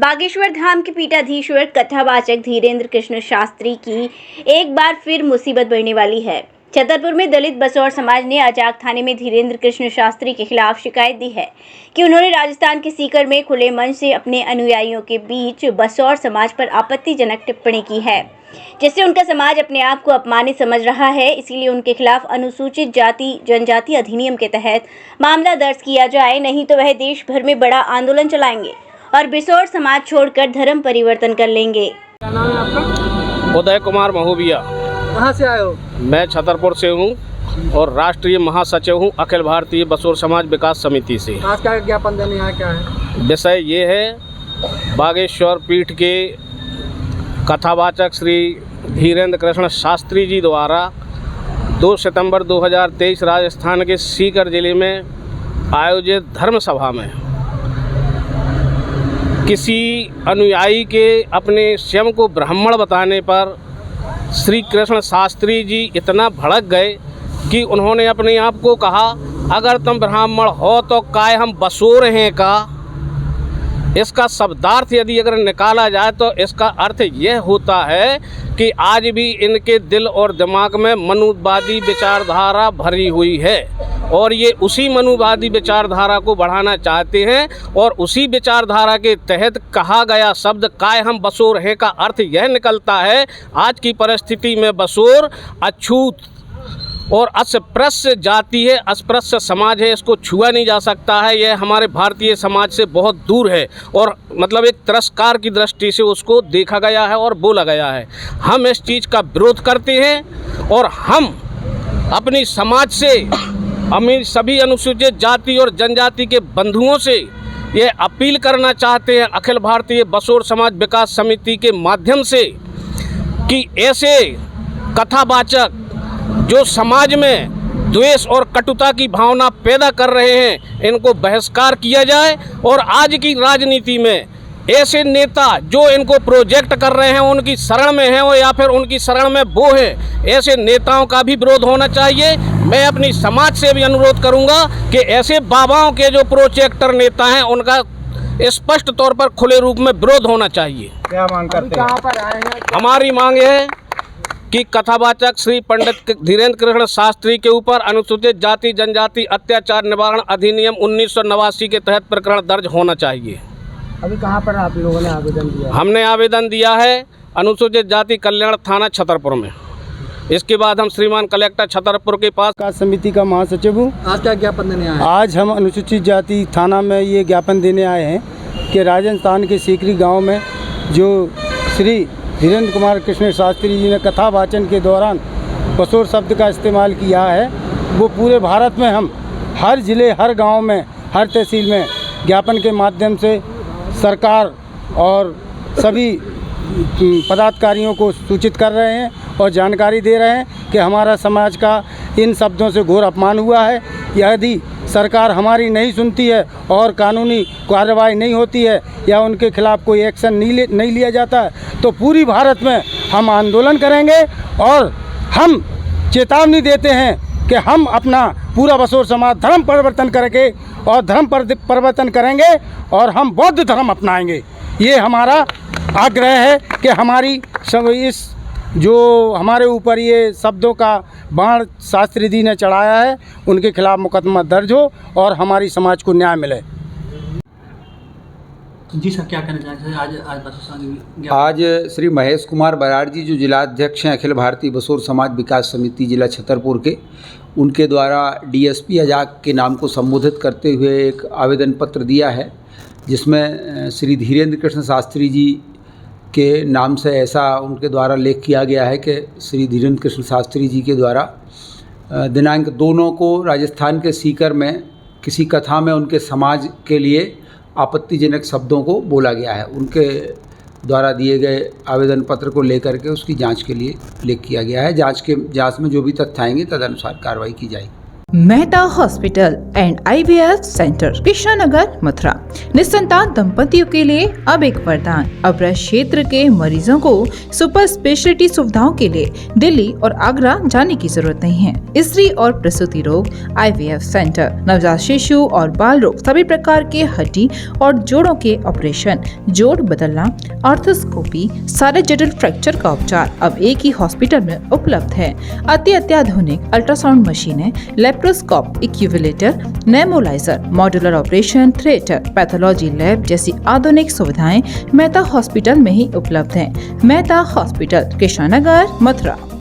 बागेश्वर धाम के पीठाधीश्वर कथावाचक धीरेन्द्र कृष्ण शास्त्री की एक बार फिर मुसीबत बढ़ने वाली है। छतरपुर में दलित बसौर समाज ने अजाक थाने में धीरेन्द्र कृष्ण शास्त्री के खिलाफ शिकायत दी है कि उन्होंने राजस्थान के सीकर में खुले मन से अपने अनुयायियों के बीच बसौर समाज पर आपत्तिजनक टिप्पणी की है, जिससे उनका समाज अपने आप को अपमानित समझ रहा है। इसीलिए उनके खिलाफ अनुसूचित जाति जनजाति अधिनियम के तहत मामला दर्ज किया जाए, नहीं तो वह देश भर में बड़ा आंदोलन चलाएंगे और बसौर समाज छोड़कर धर्म परिवर्तन कर लेंगे। क्या नाम है आपका? उदय कुमार महोबिया। कहाँ से आए हो? मैं छतरपुर से हूँ और राष्ट्रीय महासचिव हूँ अखिल भारतीय बसौर समाज विकास समिति से। आज क्या ज्ञापन देने आए, क्या है विषय ये है, बागेश्वर पीठ के कथावाचक श्री धीरेन्द्र कृष्ण शास्त्री जी द्वारा 2 सितंबर 2023 राजस्थान के सीकर जिले में आयोजित धर्म सभा में किसी अनुयायी के अपने स्वयं को ब्राह्मण बताने पर श्री कृष्ण शास्त्री जी इतना भड़क गए कि उन्होंने अपने आप को कहा, अगर तुम ब्राह्मण हो तो काय हम बसौर हैं का। इसका शब्दार्थ यदि अगर निकाला जाए तो इसका अर्थ यह होता है कि आज भी इनके दिल और दिमाग में मनुवादी विचारधारा भरी हुई है और ये उसी मनुवादी विचारधारा को बढ़ाना चाहते हैं और उसी विचारधारा के तहत कहा गया शब्द काय हम बसौर हैं का अर्थ यह निकलता है, आज की परिस्थिति में बसौर अछूत और अस्पृश्य जाति है, अस्पृश्य समाज है, इसको छुआ नहीं जा सकता है। यह हमारे भारतीय समाज से बहुत दूर है और मतलब एक तिरस्कार की दृष्टि से उसको देखा गया है और बोला गया है। हम इस चीज़ का विरोध करते हैं और हम अपनी समाज से अमीर सभी अनुसूचित जाति और जनजाति के बंधुओं से ये अपील करना चाहते हैं अखिल भारतीय बसौर समाज विकास समिति के माध्यम से कि ऐसे कथावाचक जो समाज में द्वेष और कटुता की भावना पैदा कर रहे हैं, इनको बहिष्कार किया जाए और आज की राजनीति में ऐसे नेता जो इनको प्रोजेक्ट कर रहे हैं उनकी शरण में हैं या फिर उनकी शरण में वो हैं, ऐसे नेताओं का भी विरोध होना चाहिए। मैं अपनी समाज से भी अनुरोध करूंगा कि ऐसे बाबाओं के जो प्रोजेक्टर नेता हैं उनका स्पष्ट तौर पर खुले रूप में विरोध होना चाहिए। क्या मांग करते हैं? कहाँ पर आए हैं? हमारी मांग है कि कथावाचक श्री पंडित धीरेन्द्र कृष्ण शास्त्री के ऊपर अनुसूचित जाति जनजाति अत्याचार निवारण अधिनियम 1989 के तहत प्रकरण दर्ज होना चाहिए। अभी कहाँ पर आप लोगों ने आवेदन दिया? हमने आवेदन दिया है अनुसूचित जाति कल्याण थाना छतरपुर में। इसके बाद हम श्रीमान कलेक्टर छतरपुर के पास विकास समिति का महासचिव हूँ। आज क्या ज्ञापन देने आए? आज हम अनुसूचित जाति थाना में ये ज्ञापन देने आए हैं कि राजस्थान के सीकरी गांव में जो श्री धीरेन्द्र कुमार कृष्ण शास्त्री जी ने कथा वाचन के दौरान बसौर शब्द का इस्तेमाल किया है, वो पूरे भारत में हम हर ज़िले हर गांव में हर तहसील में ज्ञापन के माध्यम से सरकार और सभी पदाधिकारियों को सूचित कर रहे हैं और जानकारी दे रहे हैं कि हमारा समाज का इन शब्दों से घोर अपमान हुआ है। यदि सरकार हमारी नहीं सुनती है और कानूनी कार्रवाई नहीं होती है या उनके खिलाफ कोई एक्शन नहीं लिया जाता है तो पूरी भारत में हम आंदोलन करेंगे और हम चेतावनी देते हैं कि हम अपना पूरा बसौर समाज धर्म परिवर्तन करके और धर्म परिवर्तन करेंगे और हम बौद्ध धर्म अपनाएंगे। ये हमारा आग्रह है कि हमारी इस जो हमारे ऊपर ये शब्दों का बाण शास्त्री जी ने चढ़ाया है उनके खिलाफ मुकदमा दर्ज हो और हमारी समाज को न्याय मिले। जी सर, क्या कहना चाहेंगे? आज श्री महेश कुमार बराड़ जी जो जिलाध्यक्ष हैं अखिल भारतीय बसौर समाज विकास समिति जिला छतरपुर के, उनके द्वारा डीएसपी अजाक के नाम को संबोधित करते हुए एक आवेदन पत्र दिया है जिसमें श्री धीरेन्द्र कृष्ण शास्त्री जी के नाम से ऐसा उनके द्वारा लेख किया गया है कि श्री धीरेन्द्र कृष्ण शास्त्री जी के द्वारा दिनांक 2 को राजस्थान के सीकर में किसी कथा में उनके समाज के लिए आपत्तिजनक शब्दों को बोला गया है। उनके द्वारा दिए गए आवेदन पत्र को लेकर के उसकी जांच के लिए लेख किया गया है। जांच में जो भी तथ्य आएंगे तदनुसार कार्रवाई की जाएगी। Mehta hospital and IVF centre, Krishnanagar, Mathura. निसंतान दंपतियों के लिए अब एक वरदान। अब क्षेत्र के मरीजों को सुपर स्पेशलिटी सुविधाओं के लिए दिल्ली और आगरा जाने की जरूरत नहीं है। स्त्री और प्रसूति रोग, IVF सेंटर, नवजात शिशु और बाल रोग, सभी प्रकार के हड्डी और जोड़ों के ऑपरेशन, जोड़ बदलना, आर्थोस्कोपी, सारे जटिल फ्रैक्चर का उपचार अब एक ही हॉस्पिटल में उपलब्ध है। अत्याधुनिक अल्ट्रासाउंड मशीनें, लेप्रोस्कोप, इक्यूविलेटर, nebuliser, modular operation theatre, pathology lab जैसी आधुनिक सुविधाएं मेहता हॉस्पिटल में ही उपलब्ध हैं। मेहता हॉस्पिटल, कृष्णानगर, मथुरा।